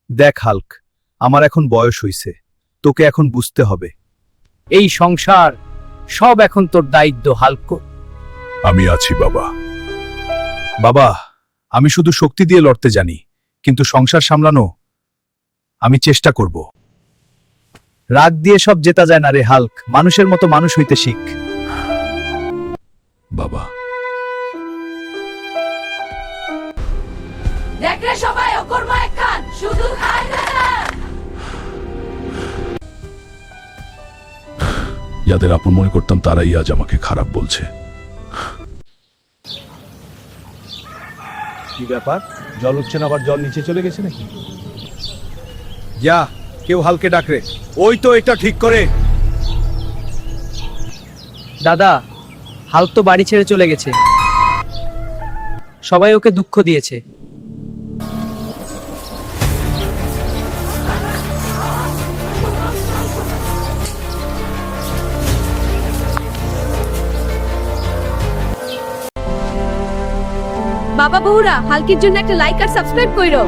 দেখ হাল্ক, আমার এখন বয়স হইছে, তোকে এখন বুঝতে হবে। এই সংসার সব এখন তোর দায়িত্ব, হাল্ক। আমি আছি বাবা। বাবা, আমি শুধু শক্তি দিয়ে লড়তে জানি, কিন্তু সংসার সামলানো আমি চেষ্টা করব। রাগ দিয়ে সব জেতা যায় না রে হাল্ক, মানুষের মতো মানুষ হইতে শিখ। বাবা, দেখলে সবাই অকর্মায় খান শুধু খায় না। যাদের আপন মনে করতাম তারাই আজ আমাকে খারাপ বলছে। কি ব্যাপার, জল উঠছে না, আবার জল নিচে চলে গেছে নাকি? যা, কেউ হালকে ডাকরে। ওই তো এটা ঠিক করে। দাদা, হাল্ক তো বাড়ি ছেড়ে চলে গেছে। সবাই ওকে দুঃখ দিয়েছে। বাবা বউরা, হালকির জন্য একটা লাইক আর সাবস্ক্রাইব কইরো।